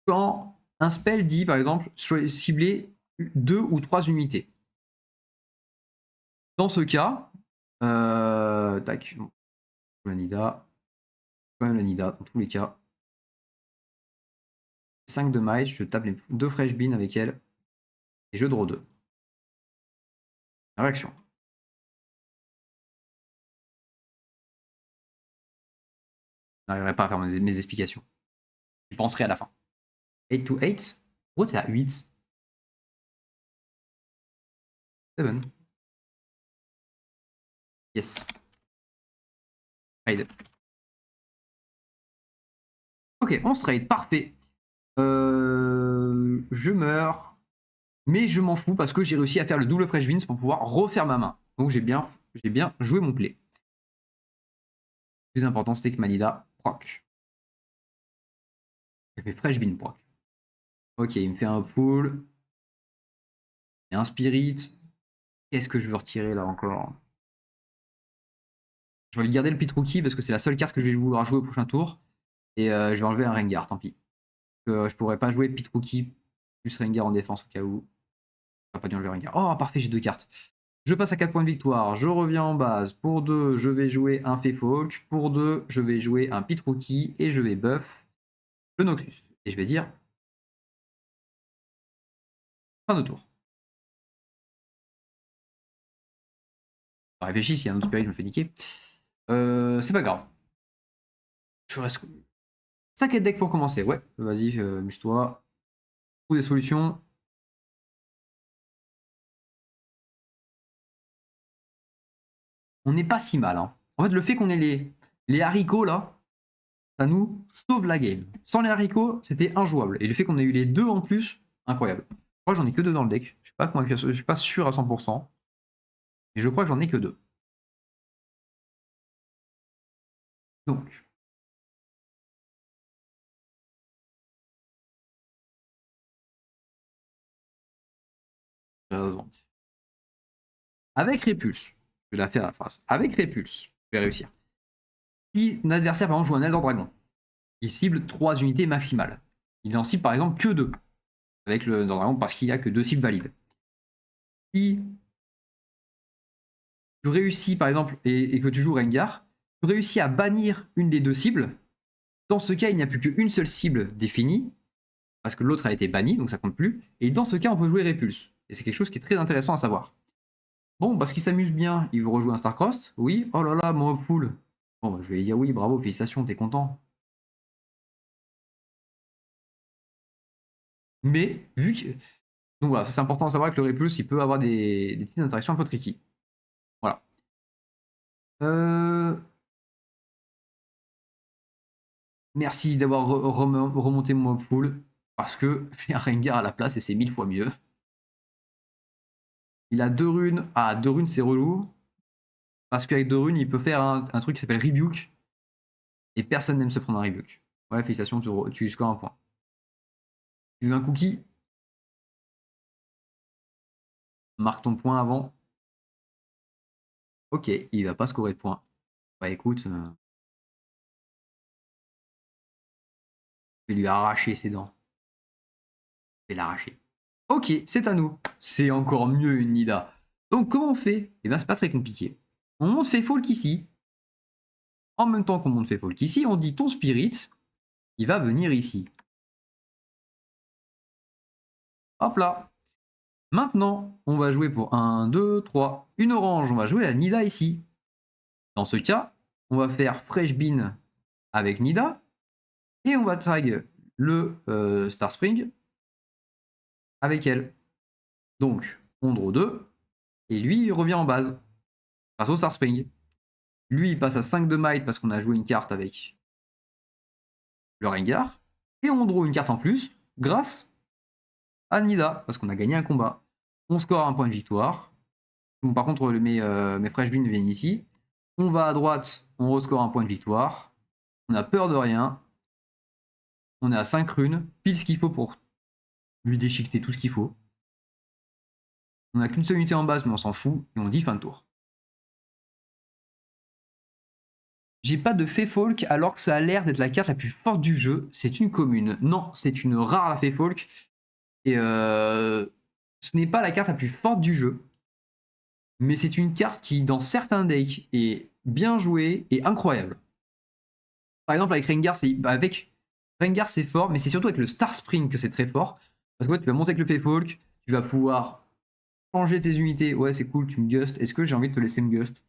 A: Quand un spell dit, par exemple, cibler 2 ou 3 unités. Dans ce cas, tac, la Nida, quand même la Nida, dans tous les cas. 5 de maille, je tape les 2 fresh beans avec elle, et je draw 2. Réaction. Je n'arriverai pas à faire mes explications. Je penserai à la fin. 8 to 8. Oh, t'es à 8. 7. Yes. Trade. Ok, on se trade, parfait. Je meurs. Mais je m'en fous parce que j'ai réussi à faire le double fresh beans pour pouvoir refaire ma main. Donc j'ai bien joué mon play. Le plus important, c'était que Manida proc. Il fait fresh bean proc. Ok, il me fait un pool. Et un spirit. Qu'est-ce que je veux retirer là encore? Je vais lui garder le Pitrouki parce que c'est la seule carte que je vais vouloir jouer au prochain tour. Et je vais enlever un Rengar, tant pis. Je pourrais pas jouer Pitrouki plus Rengar en défense au cas où. Je pas dû enlever Rengar. Oh, parfait, j'ai 2 cartes. Je passe à 4 points de victoire. Je reviens en base. Pour 2, je vais jouer un Feyfolk. Pour 2, je vais jouer un Pitrouki et je vais buff. le Noxus. Et je vais dire fin de tour. Je réfléchis, s'il y a un autre spirit, je me fais niquer. C'est pas grave. Je reste. 5 deck pour commencer. Ouais, vas-y, mouche-toi. Trouve des solutions. On n'est pas si mal. Hein. En fait, le fait qu'on ait les haricots là, ça nous sauve la game. Sans les haricots, c'était injouable. Et le fait qu'on ait eu les deux en plus, incroyable. Je crois que j'en ai que deux dans le deck. Je suis pas convaincu, je suis pas sûr à 100%. Et je crois que j'en ai que deux. Donc. Avec Répulse, je vais la faire la phrase. Avec Répulse, je vais réussir. Si mon adversaire, par exemple, joue un Elder Dragon, il cible 3 unités maximales. Il en cible par exemple que 2 avec le Elder Dragon parce qu'il n'y a que 2 cibles valides. Si tu réussis par exemple et que tu joues Rengar, tu réussis à bannir une des 2 cibles. Dans ce cas, il n'y a plus qu'une seule cible définie parce que l'autre a été banni, donc ça compte plus. Et dans ce cas, on peut jouer Répulse. Et c'est quelque chose qui est très intéressant à savoir. Bon, parce qu'il s'amuse bien, il veut rejouer un Starcross. Oui, oh là là, mon pool. Bon, bah, je vais dire oui, bravo, félicitations, t'es content. Mais, vu que. Donc voilà, ça c'est important à savoir que le Repulse, il peut avoir des petites interactions un peu tricky. Voilà. Merci d'avoir remonté mon pool, parce que j'ai un Rengar à la place et c'est 1000 fois mieux. Il a 2 runes. Ah, 2 runes, c'est relou. Parce qu'avec 2 runes, il peut faire un truc qui s'appelle Rebuke. Et personne n'aime se prendre un Rebuke. Ouais, félicitations, tu scores un point. Tu veux un cookie? Marque ton point avant. Ok, il va pas scorer de points. Bah écoute, je vais lui arracher ses dents. Je vais l'arracher. Ok, c'est à nous. C'est encore mieux une Nida. Donc comment on fait? Eh bien c'est pas très compliqué. On monte Feyfolk ici. En même temps qu'on monte Feyfolk ici, on dit ton spirit, il va venir ici. Hop là. Maintenant, on va jouer pour 1, 2, 3. Une orange, on va jouer à Nida ici. Dans ce cas, on va faire Fresh Bean avec Nida. Et on va tag le Star Spring avec elle. Donc, on draw 2. Et lui, il revient en base. Grâce au Star Spring. Lui, il passe à 5 de might parce qu'on a joué une carte avec le Rengar. Et on draw une carte en plus grâce à Nida parce qu'on a gagné un combat. On score un point de victoire. Bon, par contre, mes Fresh Beans viennent ici. On va à droite, on rescore un point de victoire. On a peur de rien. On est à 5 runes, pile ce qu'il faut pour lui déchiqueter tout ce qu'il faut. On n'a qu'une seule unité en base, mais on s'en fout. Et on dit fin de tour. J'ai pas de Feyfolk alors que ça a l'air d'être la carte la plus forte du jeu. C'est une commune. Non, c'est une rare la Feyfolk. Et ce n'est pas la carte la plus forte du jeu. Mais c'est une carte qui, dans certains decks, est bien jouée et incroyable. Par exemple, avec Rengar, c'est fort, mais c'est surtout avec le Star Spring que c'est très fort. Parce que ouais, tu vas monter avec le Feyfolk, tu vas pouvoir changer tes unités. Ouais, c'est cool, tu me gust. Est-ce que j'ai envie de te laisser me gust?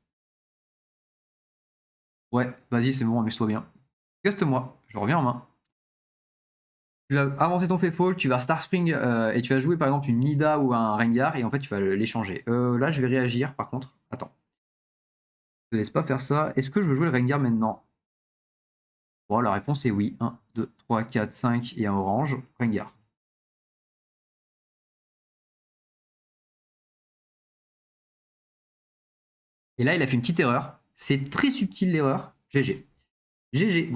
A: Ouais, vas-y, c'est bon, amuse-toi bien. Gust-moi, je reviens en main. Tu vas avancer ton Feyfolk, tu vas Star Spring et tu vas jouer par exemple une Nida ou un Rengar et en fait tu vas l'échanger. Là, je vais réagir par contre. Attends. Je te laisse pas faire ça. Est-ce que je veux jouer le Rengar maintenant? Bon, la réponse est oui. 1, 2, 3, 4, 5 et un orange. Rengar. Et là, il a fait une petite erreur. C'est très subtil l'erreur. GG. GG. Bon,